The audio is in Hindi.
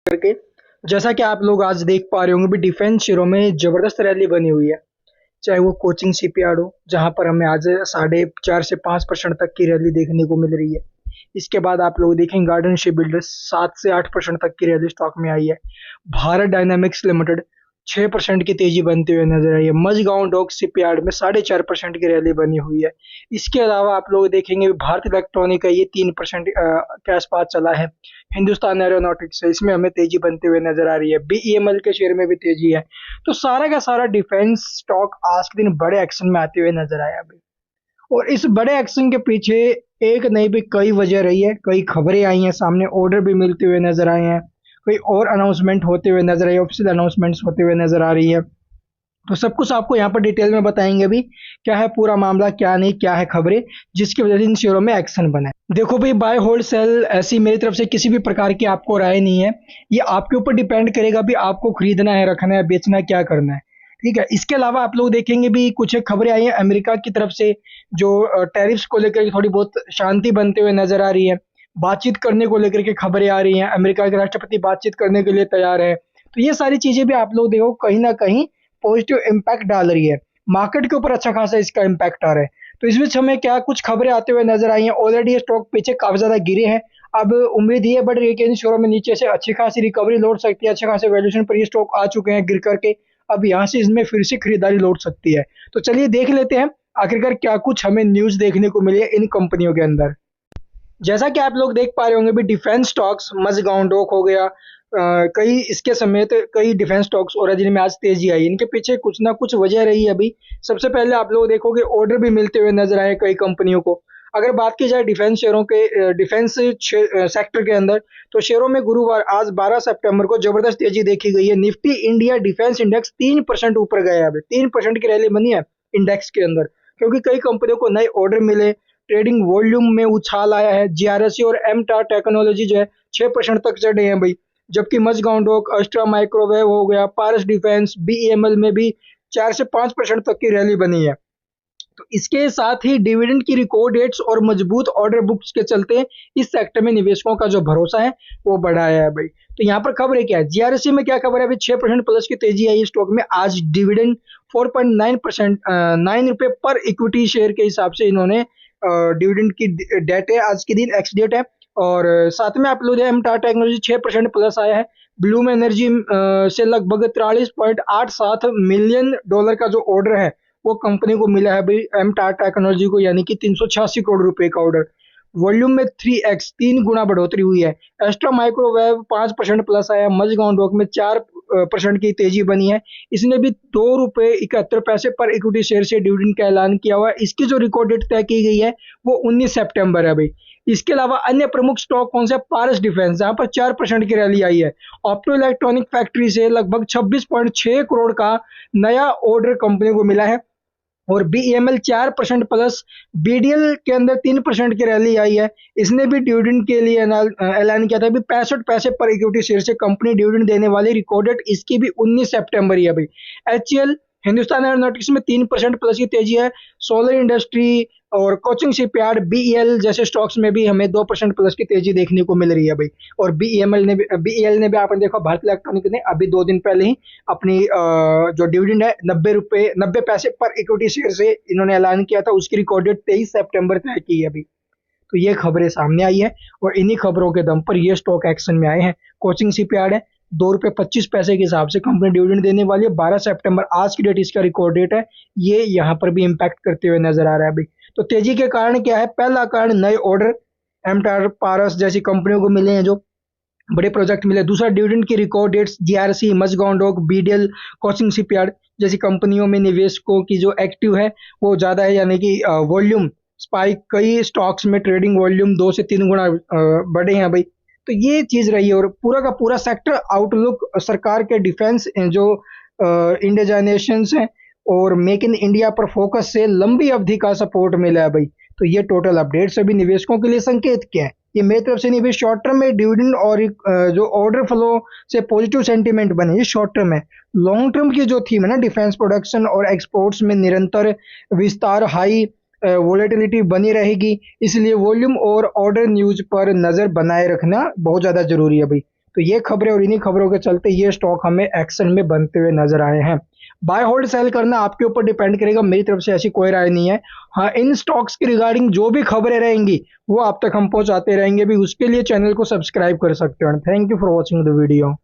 करके। जैसा कि आप लोग आज देख पा रहे होंगे भी डिफेंस शेयरों में जबरदस्त रैली बनी हुई है। चाहे वो कोचिंग शिपयार्ड हो, जहां पर हमें आज 4.5 से 5% तक की रैली देखने को मिल रही है। इसके बाद आप लोग देखेंगे गार्डन शिप बिल्डर्स 7 से 8% तक की रैली स्टॉक में आई है। भारत डायनामिक्स लिमिटेड 6% की तेजी बनते हुए नजर आई है। मझगांव डॉक शिपयार्ड में 4.5% की रैली बनी हुई है। इसके अलावा आप लोग देखेंगे भारत इलेक्ट्रॉनिक का ये 3% के आसपास चला है। हिंदुस्तान एरोनॉटिक्स है, इसमें हमें तेजी बनते हुए नजर आ रही है। बीईएमएल के शेयर में भी तेजी है। तो सारा का सारा डिफेंस स्टॉक आज के दिन बड़े एक्शन में आते हुए नजर आया अभी। और इस बड़े एक्शन के पीछे एक नहीं भी कई वजह रही है, कई खबरें आई हैं सामने, ऑर्डर भी मिलते हुए नजर आए हैं, कोई और अनाउंसमेंट होते हुए नजर आई, ऑफिशियल अनाउंसमेंट्स होते हुए नजर आ रही है। तो सब कुछ आपको यहाँ पर डिटेल में बताएंगे भी क्या है पूरा मामला, क्या नहीं, क्या है खबरें जिसकी वजह से इन शेयरों में एक्शन बना है। देखो भाई, बाय होल्ड सेल ऐसी मेरी तरफ से किसी भी प्रकार की आपको राय नहीं है। ये आपके ऊपर डिपेंड करेगा भी आपको खरीदना है, रखना है, बेचना है, क्या करना है। ठीक है। इसके अलावा आप लोग देखेंगे भी कुछ खबरें आई हैं अमेरिका की तरफ से, जो टैरिफ्स को लेकर थोड़ी बहुत शांति बनते हुए नजर आ रही है। बातचीत करने को लेकर के खबरें आ रही हैं, अमेरिका के राष्ट्रपति बातचीत करने के लिए तैयार है। तो ये सारी चीजें भी आप लोग देखो कहीं ना कहीं पॉजिटिव इम्पैक्ट डाल रही है। मार्केट के ऊपर अच्छा खासा इसका इम्पैक्ट आ रहा है। तो इस बीच हमें क्या कुछ खबरें आते हुए नजर आई हैं। ऑलरेडी ये स्टॉक पीछे काफी ज्यादा गिरे हैं। अब उम्मीद ये बढ़ रही है कि इन शेयरों में नीचे से अच्छी खासी रिकवरी लौट सकती है। अच्छे खासे वैल्यूएशन पर ये स्टॉक आ चुके हैं गिर करके। अब यहाँ से इसमें फिर से खरीदारी लौट सकती है। तो चलिए देख लेते हैं आखिरकार क्या कुछ हमें न्यूज देखने को मिली है इन कंपनियों के अंदर। जैसा कि आप लोग देख पा रहे होंगे भी डिफेंस स्टॉक्स मझगांव डॉक हो गया, कई इसके समेत कई डिफेंस स्टॉक्स और है जिनमें आज तेजी आई। इनके पीछे कुछ ना कुछ वजह रही है अभी। सबसे पहले आप लोग देखोगे ऑर्डर भी मिलते हुए नजर आए कई कंपनियों को। अगर बात की जाए डिफेंस शेयरों के, डिफेंस सेक्टर के अंदर, तो शेयरों में गुरुवार आज 12 सितंबर को जबरदस्त तेजी देखी गई है। निफ्टी इंडिया डिफेंस इंडेक्स 3% ऊपर गया है। अभी 3% की रैली बनी है इंडेक्स के अंदर, क्योंकि कई कंपनियों को नए ऑर्डर मिले। ट्रेडिंग वॉल्यूम में उछाल आया है। जीआरएससी और एमटार टेक्नोलॉजी जो है 6% तक चढ़े हैं भाई। जबकि मझगांव डॉक, अस्ट्रा माइक्रोवेव हो गया, पारस डिफेंस, बीईएमएल में भी 4 से 5% तक की रैली बनी है। तो इसके साथ ही डिविडेंड की रिकॉर्ड डेट्स और मजबूत ऑर्डर बुक्स के चलते इस सेक्टर में निवेशकों का जो भरोसा है वो बढ़ाया है भाई। तो यहाँ पर खबर है क्या है, जीआरएससी में क्या खबर है अभी, 6% प्लस की तेजी आई स्टॉक में। आज डिविडेंड 4.9%, 9 रुपए पर इक्विटी शेयर के हिसाब से इन्होंने डिविडेंड की डेट है, आज के दिन एक्स डेट है। और साथ में आप लोग एमटार टेक्नोलॉजी 6% प्लस आया है। ब्लूम एनर्जी से लगभग 43.87 मिलियन डॉलर का जो ऑर्डर है वो कंपनी को मिला है भाई एमटार टेक्नोलॉजी को, यानी कि 386 करोड़ रुपए का ऑर्डर। वॉल्यूम में 3x 3 गुना बढ़ोतरी हुई है। एस्ट्रा माइक्रोवेव 5% प्लस आया। मझगांव डॉक में 4% की तेजी बनी है। इसने भी 2 रुपए 71 पैसे पर इक्विटी शेयर से डिविडेंड का ऐलान किया हुआ है। इसकी जो रिकॉर्ड डेट तय की गई है वो 19 सितंबर है भाई। इसके अलावा अन्य प्रमुख स्टॉक कौन से, पारस डिफेंस जहां पर 4% की रैली आई है। ऑप्टो इलेक्ट्रॉनिक फैक्ट्री से लगभग 26.6 करोड़ का नया ऑर्डर कंपनी को मिला है। और बीईएमएल 4% प्लस। बीडीएल के अंदर 3% की रैली आई है। इसने भी डिविडेंड के लिए ऐलान किया था। अभी 65 पैसे पर इक्विटी शेयर से कंपनी डिविडेंड देने वाली, रिकॉर्डेड इसकी भी 19 सितंबर ही है भाई। एचसीएल हिंदुस्तान एरोनॉटिक्स में 3% प्लस की तेजी है। सोलर इंडस्ट्री और कोचिंग शिपयार्ड बीईएल जैसे स्टॉक्स में भी हमें 2% प्लस की तेजी देखने को मिल रही है भाई। और बीईएल ने भी आपने देखा भारत इलेक्ट्रॉनिक ने अभी 2 दिन पहले ही अपनी जो डिविडेंड है 90 पैसे पर इक्विटी शेयर से इन्होंने ऐलान किया था, उसकी रिकॉर्ड डेट 23 सितंबर तय की है अभी। तो ये खबरें सामने आई है और इन्हीं खबरों के दम पर ये स्टॉक एक्शन में आए हैं। कोचिंग शिपयार्ड है, 2 रुपए 25 पैसे के हिसाब से कंपनी डिविडेंड देने वाली है। 12 सितंबर आज की डेट इसका रिकॉर्ड डेट है। ये यहाँ पर भी इम्पैक्ट करते हुए नजर आ रहा है अभी। तो तेजी के कारण क्या है, पहला कारण नए ऑर्डर एमटार पारस जैसी कंपनियों को मिले हैं, जो बड़े प्रोजेक्ट मिले। दूसरा डिविडेंड की record dates GRC, Mazagon dock, BDL, Cochin shipyard जैसी कंपनियों में निवेशकों की जो एक्टिव है वो ज्यादा है, यानी कि वॉल्यूम स्पाइक, कई स्टॉक्स में ट्रेडिंग वॉल्यूम 2 से 3 गुना बढ़े हैं भाई। तो ये चीज रही है। और पूरा का पूरा सेक्टर आउटलुक सरकार के डिफेंस जो इंडियनाइजेशन है और मेक इन इंडिया पर फोकस से लंबी अवधि का सपोर्ट मिला है भाई। तो ये टोटल अपडेट सभी निवेशकों के लिए संकेत क्या है, ये मेरी तरफ से नहीं भाई। शॉर्ट टर्म में डिविडेंड और जो ऑर्डर फ्लो से पॉजिटिव सेंटीमेंट बने, ये शॉर्ट टर्म है। लॉन्ग टर्म की जो थीम है ना, डिफेंस प्रोडक्शन और एक्सपोर्ट्स में निरंतर विस्तार, हाई वोलेटिलिटी बनी रहेगी। इसलिए वॉल्यूम और ऑर्डर न्यूज पर नजर बनाए रखना बहुत ज्यादा जरूरी है भाई। तो ये खबरें और इन्हीं खबरों के चलते ये स्टॉक हमें एक्शन में बनते हुए नजर आए हैं। बाय होल्ड सेल करना आपके ऊपर डिपेंड करेगा, मेरी तरफ से ऐसी कोई राय नहीं है। हाँ, इन स्टॉक्स की रिगार्डिंग जो भी खबरें रहेंगी वो आप तक हम पहुंचाते रहेंगे भी, उसके लिए चैनल को सब्सक्राइब कर सकते हो। Thank you for watching the video.